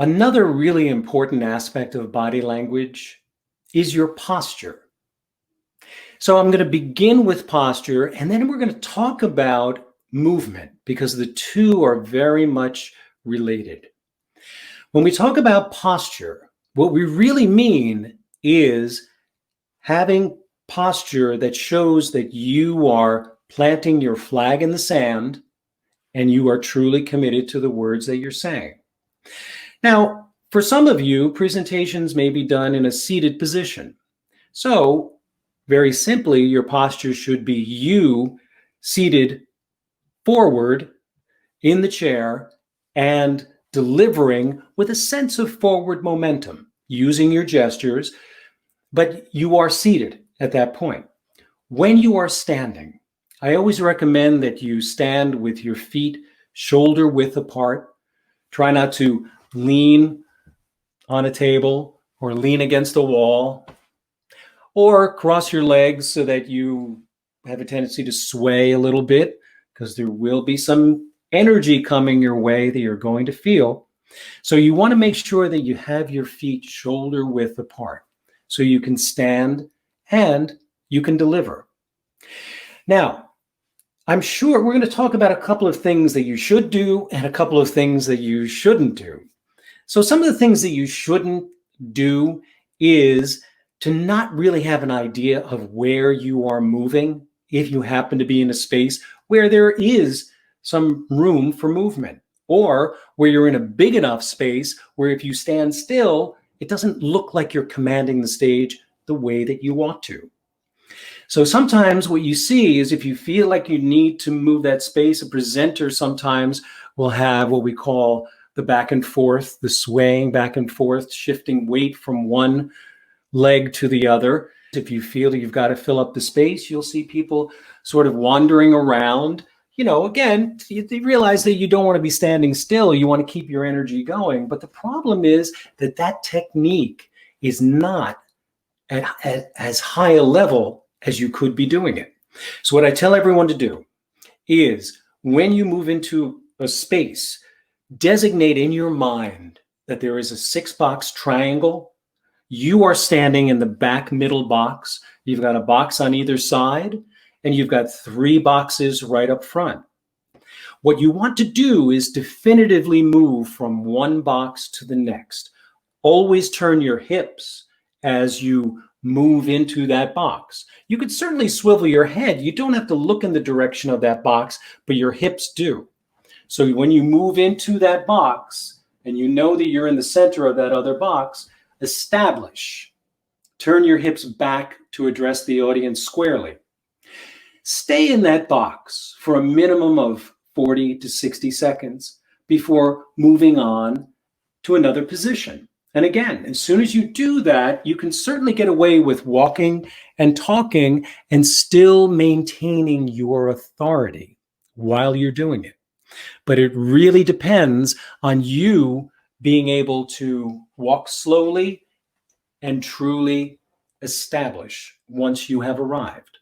Another really important aspect of body language is your posture. So I'm going to begin with posture, and then we're going to talk about movement because the two are very much related. When we talk about posture, what we really mean is having posture that shows that you are planting your flag in the sand and you are truly committed to the words that you're saying. Now, for some of you, presentations may be done in a seated position. So, very simply, your posture should be you seated forward in the chair and delivering with a sense of forward momentum, using your gestures, but you are seated at that point. When you are standing, I always recommend that you stand with your feet shoulder width apart. Try not to lean on a table or lean against a wall, or cross your legs so that you have a tendency to sway a little bit, because there will be some energy coming your way that you're going to feel. So you want to make sure that you have your feet shoulder width apart so you can stand and you can deliver. Now, I'm sure we're going to talk about a couple of things that you should do and a couple of things that you shouldn't do. So some of the things that you shouldn't do is to not really have an idea of where you are moving if you happen to be in a space where there is some room for movement, or where you're in a big enough space where if you stand still, it doesn't look like you're commanding the stage the way that you want to. So sometimes what you see is if you feel like you need to move that space, a presenter sometimes will have what we call the back and forth, the swaying back and forth, shifting weight from one leg to the other. If you feel that you've got to fill up the space, you'll see people sort of wandering around. You know, again, you realize that you don't want to be standing still. You want to keep your energy going. But the problem is that that technique is not at as high a level as you could be doing it. So what I tell everyone to do is when you move into a space, designate in your mind that there is a 6-box triangle. You are standing in the back middle box. You've got a box on either side, and you've got 3 boxes right up front. What you want to do is definitively move from one box to the next. Always turn your hips as you move into that box. You could certainly swivel your head. You don't have to look in the direction of that box, but your hips do. So when you move into that box and you know that you're in the center of that other box, establish. Turn your hips back to address the audience squarely. Stay in that box for a minimum of 40 to 60 seconds before moving on to another position. And again, as soon as you do that, you can certainly get away with walking and talking and still maintaining your authority while you're doing it. But it really depends on you being able to walk slowly and truly establish once you have arrived.